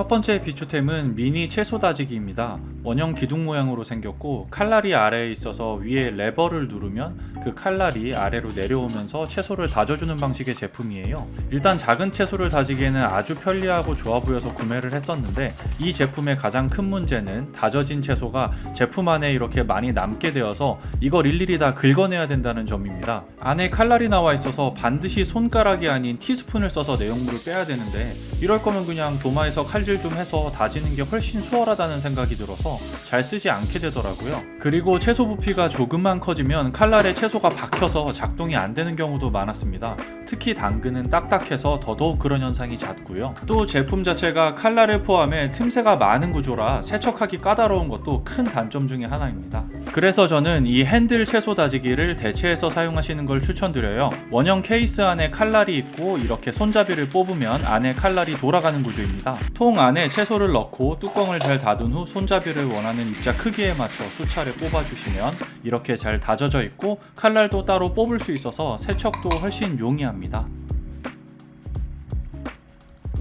첫 번째 비추템은 미니 채소 다지기입니다. 원형 기둥 모양으로 생겼고 칼날이 아래에 있어서 위에 레버를 누르면 그 칼날이 아래로 내려오면서 채소를 다져주는 방식의 제품이에요. 일단 작은 채소를 다지기에는 아주 편리하고 좋아 보여서 구매를 했었는데 이 제품의 가장 큰 문제는 다져진 채소가 제품 안에 이렇게 많이 남게 되어서 이걸 일일이 다 긁어내야 된다는 점입니다. 안에 칼날이 나와 있어서 반드시 손가락이 아닌 티스푼을 써서 내용물을 빼야 되는데 이럴 거면 그냥 도마에서 칼질 좀 해서 다지는 게 훨씬 수월하다는 생각이 들어서 잘 쓰지 않게 되더라고요. 그리고 채소 부피가 조금만 커지면 칼날에 채소가 박혀서 작동이 안 되는 경우도 많았습니다. 특히 당근은 딱딱해서 더더욱 그런 현상이 잦고요. 또 제품 자체가 칼날을 포함해 틈새가 많은 구조라 세척하기 까다로운 것도 큰 단점 중에 하나입니다. 그래서 저는 이 핸들 채소 다지기를 대체해서 사용하시는 걸 추천드려요. 원형 케이스 안에 칼날이 있고 이렇게 손잡이를 뽑으면 안에 칼날이 돌아가는 구조입니다. 통 안에 채소를 넣고 뚜껑을 잘 닫은 후 손잡이를 원하는 입자 크기에 맞춰 수차례 뽑아주시면 이렇게 잘 다져져 있고 칼날도 따로 뽑을 수 있어서 세척도 훨씬 용이합니다.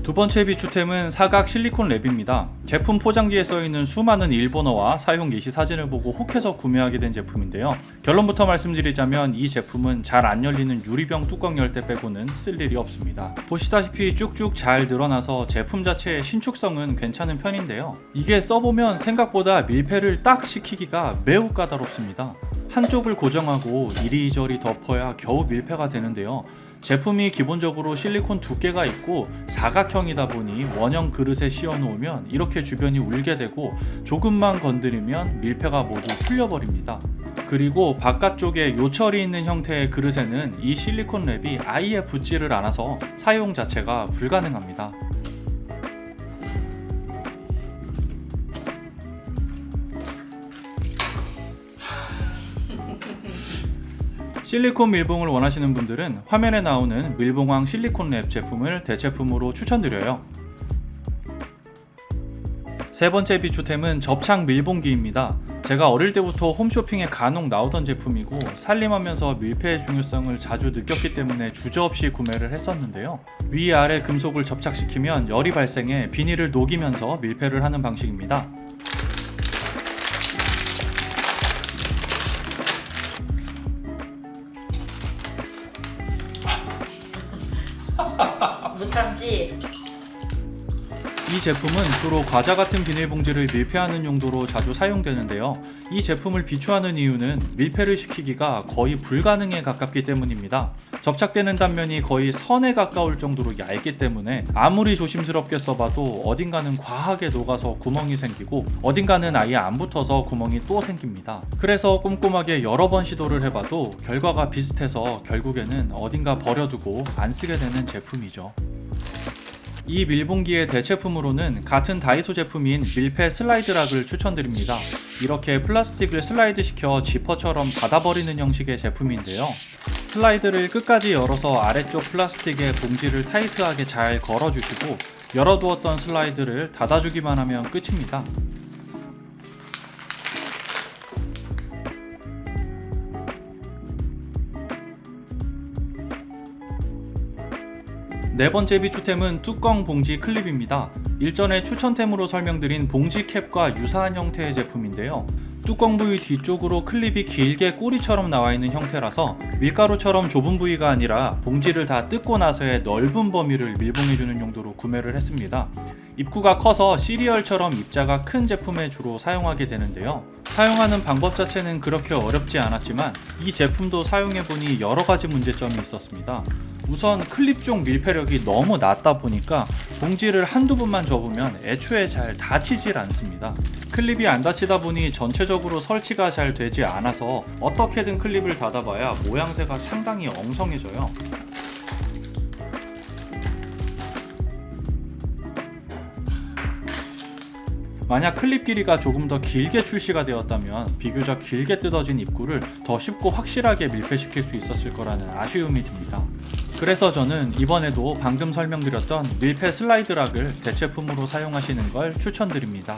두 번째 비추템은 사각 실리콘 랩입니다. 제품 포장지에 써있는 수많은 일본어와 사용 예시 사진을 보고 혹해서 구매하게 된 제품인데요. 결론부터 말씀드리자면 이 제품은 잘 안 열리는 유리병 뚜껑 열 때 빼고는 쓸 일이 없습니다. 보시다시피 쭉쭉 잘 늘어나서 제품 자체의 신축성은 괜찮은 편인데요. 이게 써보면 생각보다 밀폐를 딱 시키기가 매우 까다롭습니다. 한쪽을 고정하고 이리저리 덮어야 겨우 밀폐가 되는데요. 제품이 기본적으로 실리콘 두께가 있고 사각형이다 보니 원형 그릇에 씌워 놓으면 이렇게 주변이 울게 되고 조금만 건드리면 밀폐가 모두 풀려버립니다. 그리고 바깥쪽에 요철이 있는 형태의 그릇에는 이 실리콘 랩이 아예 붙지를 않아서 사용 자체가 불가능합니다. 실리콘 밀봉을 원하시는 분들은 화면에 나오는 밀봉왕 실리콘 랩 제품을 대체품으로 추천드려요. 세 번째 비추템은 접착 밀봉기입니다. 제가 어릴 때부터 홈쇼핑에 간혹 나오던 제품이고 살림하면서 밀폐의 중요성을 자주 느꼈기 때문에 주저없이 구매를 했었는데요. 위아래 금속을 접착시키면 열이 발생해 비닐을 녹이면서 밀폐를 하는 방식입니다. 못 참지? 이 제품은 주로 과자 같은 비닐봉지를 밀폐하는 용도로 자주 사용되는데요. 이 제품을 비추하는 이유는 밀폐를 시키기가 거의 불가능에 가깝기 때문입니다. 접착되는 단면이 거의 선에 가까울 정도로 얇기 때문에 아무리 조심스럽게 써봐도 어딘가는 과하게 녹아서 구멍이 생기고 어딘가는 아예 안 붙어서 구멍이 또 생깁니다. 그래서 꼼꼼하게 여러 번 시도를 해봐도 결과가 비슷해서 결국에는 어딘가 버려두고 안 쓰게 되는 제품이죠. 이 밀봉기의 대체품으로는 같은 다이소 제품인 밀폐 슬라이드 락을 추천드립니다. 이렇게 플라스틱을 슬라이드 시켜 지퍼처럼 닫아버리는 형식의 제품인데요. 슬라이드를 끝까지 열어서 아래쪽 플라스틱에 봉지를 타이트하게 잘 걸어주시고 열어두었던 슬라이드를 닫아주기만 하면 끝입니다. 네 번째 비추템은 뚜껑 봉지 클립입니다. 일전에 추천템으로 설명드린 봉지 캡과 유사한 형태의 제품인데요. 뚜껑 부위 뒤쪽으로 클립이 길게 꼬리처럼 나와 있는 형태라서 밀가루처럼 좁은 부위가 아니라 봉지를 다 뜯고 나서의 넓은 범위를 밀봉해주는 용도로 구매를 했습니다. 입구가 커서 시리얼처럼 입자가 큰 제품에 주로 사용하게 되는데요. 사용하는 방법 자체는 그렇게 어렵지 않았지만 이 제품도 사용해보니 여러가지 문제점이 있었습니다. 우선 클립 쪽 밀폐력이 너무 낮다 보니까 봉지를 한두 번만 접으면 애초에 잘 닫히질 않습니다. 클립이 안 닫히다 보니 전체적으로 설치가 잘 되지 않아서 어떻게든 클립을 닫아봐야 모양새가 상당히 엉성해져요. 만약 클립 길이가 조금 더 길게 출시가 되었다면 비교적 길게 뜯어진 입구를 더 쉽고 확실하게 밀폐시킬 수 있었을 거라는 아쉬움이 듭니다. 그래서 저는 이번에도 방금 설명드렸던 밀폐 슬라이드 락을 대체품으로 사용하시는 걸 추천드립니다.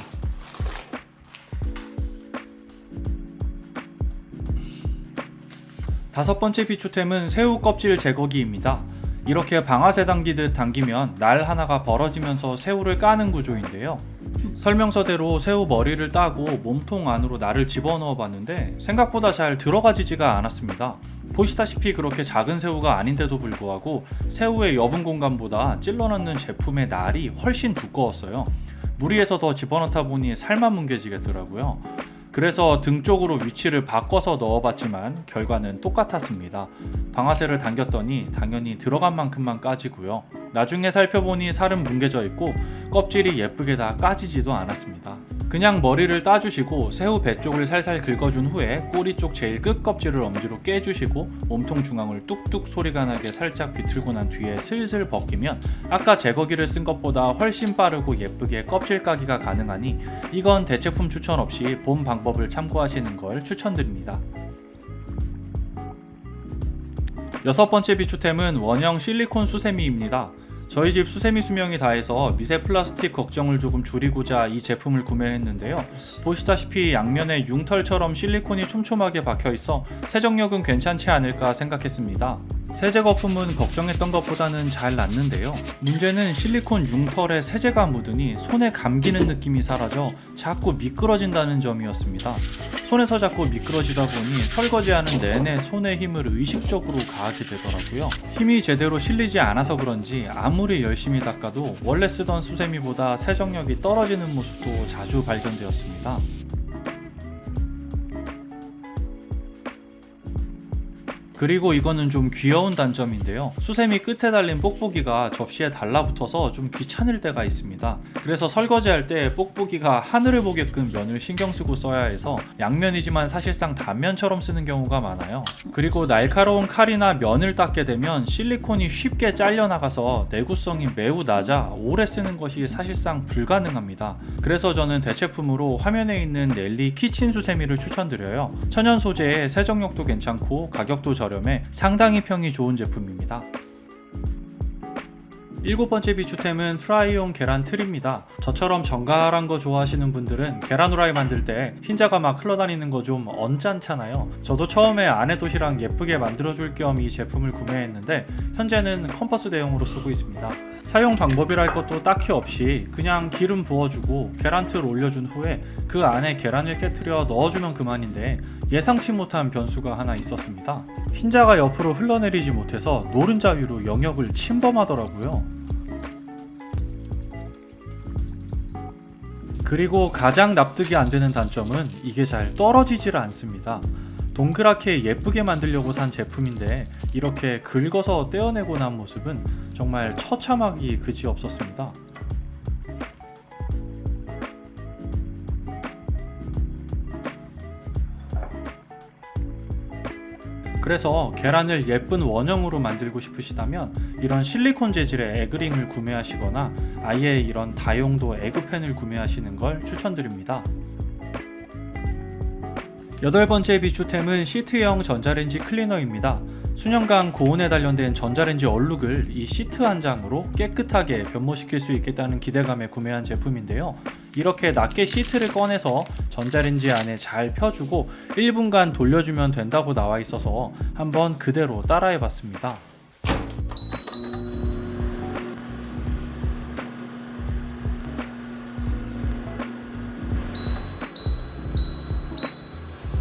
다섯 번째 비추템은 새우 껍질 제거기입니다. 이렇게 방아쇠 당기듯 당기면 날 하나가 벌어지면서 새우를 까는 구조인데요. 설명서대로 새우 머리를 따고 몸통 안으로 날을 집어넣어 봤는데 생각보다 잘 들어가지지가 않았습니다. 보시다시피 그렇게 작은 새우가 아닌데도 불구하고 새우의 여분 공간보다 찔러 넣는 제품의 날이 훨씬 두꺼웠어요. 무리해서 더 집어넣다 보니 살만 뭉개지겠더라고요. 그래서 등 쪽으로 위치를 바꿔서 넣어봤지만 결과는 똑같았습니다. 방아쇠를 당겼더니 당연히 들어간 만큼만 까지고요. 나중에 살펴보니 살은 뭉개져 있고 껍질이 예쁘게 다 까지지도 않았습니다. 그냥 머리를 따주시고 새우 배 쪽을 살살 긁어준 후에 꼬리 쪽 제일 끝 껍질을 엄지로 깨주시고 몸통 중앙을 뚝뚝 소리가 나게 살짝 비틀고 난 뒤에 슬슬 벗기면 아까 제거기를 쓴 것보다 훨씬 빠르고 예쁘게 껍질 까기가 가능하니 이건 대체품 추천 없이 본 방법을 참고하시는 걸 추천드립니다. 여섯 번째 비추템은 원형 실리콘 수세미입니다. 저희 집 수세미 수명이 다해서 미세 플라스틱 걱정을 조금 줄이고자 이 제품을 구매했는데요. 보시다시피 양면에 융털처럼 실리콘이 촘촘하게 박혀있어 세정력은 괜찮지 않을까 생각했습니다. 세제 거품은 걱정했던 것보다는 잘 낫는데요. 문제는 실리콘 융털에 세제가 묻으니 손에 감기는 느낌이 사라져 자꾸 미끄러진다는 점이었습니다. 손에서 자꾸 미끄러지다 보니 설거지하는 내내 손에 힘을 의식적으로 가하게 되더라고요. 힘이 제대로 실리지 않아서 그런지 아무리 열심히 닦아도 원래 쓰던 수세미보다 세정력이 떨어지는 모습도 자주 발견되었습니다. 그리고 이거는 좀 귀여운 단점인데요. 수세미 끝에 달린 뽁뽁이가 접시에 달라붙어서 좀 귀찮을 때가 있습니다. 그래서 설거지할 때 뽁뽁이가 하늘을 보게끔 면을 신경 쓰고 써야 해서 양면이지만 사실상 단면처럼 쓰는 경우가 많아요. 그리고 날카로운 칼이나 면을 닦게 되면 실리콘이 쉽게 잘려나가서 내구성이 매우 낮아 오래 쓰는 것이 사실상 불가능합니다. 그래서 저는 대체품으로 화면에 있는 넬리 키친 수세미를 추천드려요. 천연 소재에 세정력도 괜찮고 가격도 저렴해 상당히 평이 좋은 제품입니다. 일곱 번째 비추템은 프라이용 계란 틀입니다. 저처럼 정갈한 거 좋아하시는 분들은 계란 후라이 만들 때 흰자가 막 흘러다니는 거 좀 언짢잖아요. 저도 처음에 아내 도시락 예쁘게 만들어줄 겸 이 제품을 구매했는데 현재는 컴퍼스 대용으로 쓰고 있습니다. 사용 방법이랄 것도 딱히 없이 그냥 기름 부어주고 계란틀 올려준 후에 그 안에 계란을 깨트려 넣어주면 그만인데 예상치 못한 변수가 하나 있었습니다. 흰자가 옆으로 흘러내리지 못해서 노른자 위로 영역을 침범하더라고요. 그리고 가장 납득이 안 되는 단점은 이게 잘 떨어지질 않습니다. 동그랗게 예쁘게 만들려고 산 제품인데 이렇게 긁어서 떼어내고 난 모습은 정말 처참하기 그지없었습니다. 그래서 계란을 예쁜 원형으로 만들고 싶으시다면 이런 실리콘 재질의 에그링을 구매하시거나 아예 이런 다용도 에그펜을 구매하시는 걸 추천드립니다. 여덟 번째 비추템은 시트형 전자레인지 클리너입니다. 수년간 고온에 단련된 전자레인지 얼룩을 이 시트 한 장으로 깨끗하게 변모시킬 수 있겠다는 기대감에 구매한 제품인데요. 이렇게 낱개 시트를 꺼내서 전자레인지 안에 잘 펴주고 1분간 돌려주면 된다고 나와 있어서 한번 그대로 따라해 봤습니다.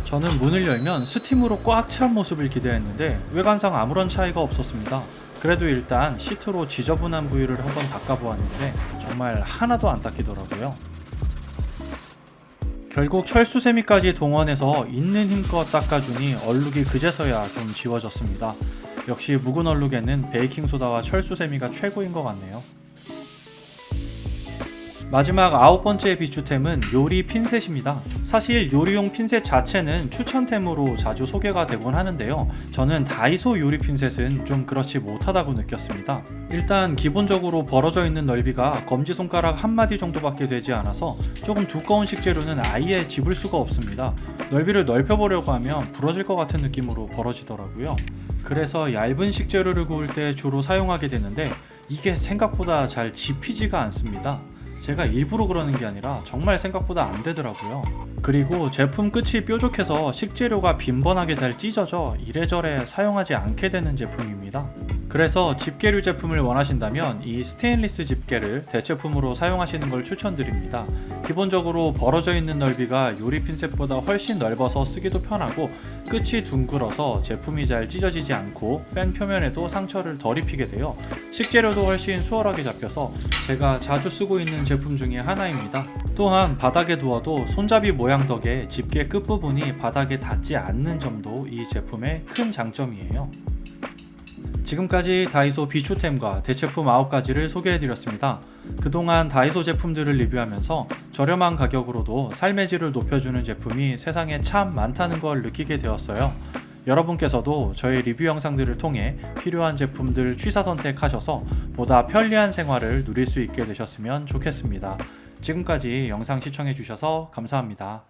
저는 문을 열면 스팀으로 꽉 찬 모습을 기대했는데 외관상 아무런 차이가 없었습니다. 그래도 일단 시트로 지저분한 부위를 한번 닦아보았는데 정말 하나도 안 닦이더라고요. 결국 철수세미까지 동원해서 있는 힘껏 닦아주니 얼룩이 그제서야 좀 지워졌습니다. 역시 묵은 얼룩에는 베이킹소다와 철수세미가 최고인 것 같네요. 마지막 아홉 번째 비추템은 요리 핀셋입니다. 사실 요리용 핀셋 자체는 추천템으로 자주 소개가 되곤 하는데요. 저는 다이소 요리 핀셋은 좀 그렇지 못하다고 느꼈습니다. 일단 기본적으로 벌어져 있는 넓이가 검지손가락 한 마디 정도밖에 되지 않아서 조금 두꺼운 식재료는 아예 집을 수가 없습니다. 넓이를 넓혀보려고 하면 부러질 것 같은 느낌으로 벌어지더라고요. 그래서 얇은 식재료를 구울 때 주로 사용하게 되는데 이게 생각보다 잘 집히지가 않습니다. 제가 일부러 그러는 게 아니라 정말 생각보다 안 되더라고요. 그리고 제품 끝이 뾰족해서 식재료가 빈번하게 잘 찢어져 이래저래 사용하지 않게 되는 제품입니다. 그래서 집게류 제품을 원하신다면 이 스테인리스 집게를 대체품으로 사용하시는 걸 추천드립니다. 기본적으로 벌어져 있는 넓이가 요리 핀셋보다 훨씬 넓어서 쓰기도 편하고 끝이 둥글어서 제품이 잘 찢어지지 않고 팬 표면에도 상처를 덜 입히게 되어 식재료도 훨씬 수월하게 잡혀서 제가 자주 쓰고 있는 제품 중에 하나입니다. 또한 바닥에 두어도 손잡이 모양 덕에 집게 끝부분이 바닥에 닿지 않는 점도 이 제품의 큰 장점이에요. 지금까지 다이소 비추템과 대체품 9가지를 소개해드렸습니다. 그동안 다이소 제품들을 리뷰하면서 저렴한 가격으로도 삶의 질을 높여주는 제품이 세상에 참 많다는 걸 느끼게 되었어요. 여러분께서도 저의 리뷰 영상들을 통해 필요한 제품들 취사 선택하셔서 보다 편리한 생활을 누릴 수 있게 되셨으면 좋겠습니다. 지금까지 영상 시청해주셔서 감사합니다.